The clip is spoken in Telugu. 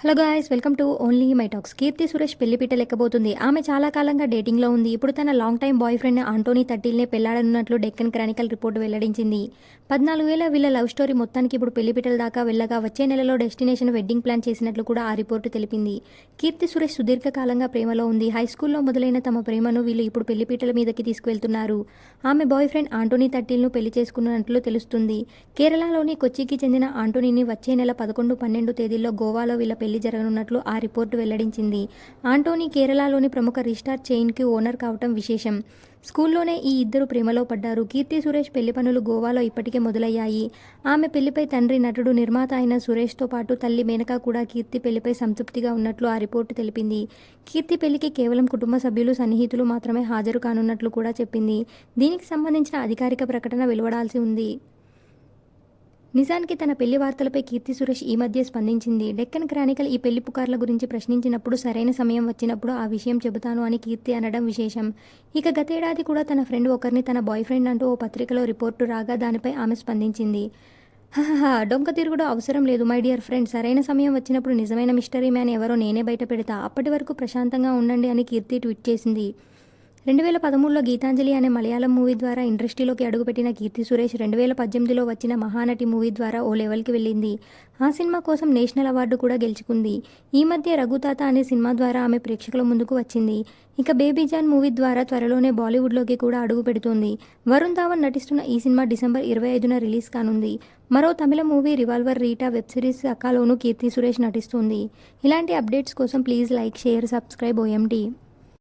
Hello guys, welcome to only my talks. Keerthy Suresh పెళ్లిపీట లెక్కబోతుంది. ఆమె చాలా కాలంగా డేటింగ్లో ఉంది. ఇప్పుడు తన long time boyfriend Antony తట్టిల్నే పెళ్లాడనున్నట్లు డెక్కన్ క్రానికల్ రిపోర్టు వెల్లడించింది. 14 ఏళ్ల వీళ్ళ లవ్ స్టోరీ మొత్తానికి ఇప్పుడు పెళ్లిపీటల దాకా వెళ్ళగా వచ్చే నెలలో డెస్టినేషన్ వెడ్డింగ్ ప్లాన్ చేసినట్లు కూడా ఆ రిపోర్టు తెలిపింది. కీర్తి సురేష్ సుదీర్ఘకాలంగా ప్రేమలో ఉంది. హైస్కూల్లో మొదలైన తమ ప్రేమను వీళ్ళు ఇప్పుడు పెళ్లిపీటల మీదకి తీసుకువెళ్తున్నారు. ఆమె బాయ్ ఫ్రెండ్ ఆంటోనీ తట్టిల్ను పెళ్లి చేసుకున్నట్లు తెలుస్తుంది. కేరళలోని కొచ్చికి చెందిన ఆంటోనీని వచ్చే నెల 11, 12 తేదీల్లో గోవాలో వీళ్ళ పెళ్లి జరగనున్నట్లు ఆ రిపోర్టు వెల్లడించింది. ఆంటోనీ కేరళలోని ప్రముఖ రిసార్ట్ చైన్కి ఓనర్ కావటం విశేషం. స్కూల్లోనే ఈ ఇద్దరు ప్రేమలో పడ్డారు. కీర్తి సురేష్ పెళ్లి పనులు గోవాలో ఇప్పటికే మొదలయ్యాయి. ఆమె పెళ్లిపై తండ్రి నటుడు, నిర్మాత అయిన సురేష్తో పాటు తల్లి మేనక కూడా కీర్తి పెళ్లిపై సంతృప్తిగా ఉన్నట్లు ఆ రిపోర్టు తెలిపింది. కీర్తి పెళ్లికి కేవలం కుటుంబ సభ్యులు, సన్నిహితులు మాత్రమే హాజరు కానున్నట్లు కూడా చెప్పింది. దీనికి సంబంధించిన అధికారిక ప్రకటన వెలువడాల్సి ఉంది. నిజానికి తన పెళ్లి వార్తలపై కీర్తి సురేష్ ఈ మధ్య స్పందించింది. డెక్కన్ క్రానికల్ ఈ పెళ్లి పుకార్ల గురించి ప్రశ్నించినప్పుడు సరైన సమయం వచ్చినప్పుడు ఆ విషయం చెబుతాను అని కీర్తి అనడం విశేషం. ఇక గతేడాది కూడా తన ఫ్రెండ్ ఒకరిని తన బాయ్ ఫ్రెండ్ అంటూ ఓ పత్రికలో రిపోర్టు రాగా దానిపై ఆమె స్పందించింది. హహహా, డొంక తిరుగుడు అవసరం లేదు మై డియర్ ఫ్రెండ్. సరైన సమయం వచ్చినప్పుడు నిజమైన మిస్టరీ మ్యాన్ ఎవరో నేనే బయట పెడతా. అప్పటి వరకు ప్రశాంతంగా ఉండండి అని కీర్తి ట్వీట్ చేసింది. 2013లో గీతాంజలి అనే మలయాళం మూవీ ద్వారా ఇండస్ట్రీలోకి అడుగుపెట్టిన కీర్తి సురేష్ 2018లో వచ్చిన మహానటి మూవీ ద్వారా ఓ లెవెల్కి వెళ్ళింది. ఆ సినిమా కోసం నేషనల్ అవార్డు కూడా గెలుచుకుంది. ఈ మధ్య రఘుతాత అనే సినిమా ద్వారా ఆమె ప్రేక్షకుల ముందుకు వచ్చింది. ఇక బేబీ జాన్ మూవీ ద్వారా త్వరలోనే బాలీవుడ్లోకి కూడా అడుగు పెడుతోంది. వరుణ్ ధావన్ నటిస్తున్న ఈ సినిమా డిసెంబర్ 25న రిలీజ్ కానుంది. మరో తమిళ movie revolver Rita web series అక్కాలోనూ కీర్తి సురేష్ నటిస్తుంది. ఇలాంటి అప్డేట్స్ కోసం please like, share, subscribe OMD.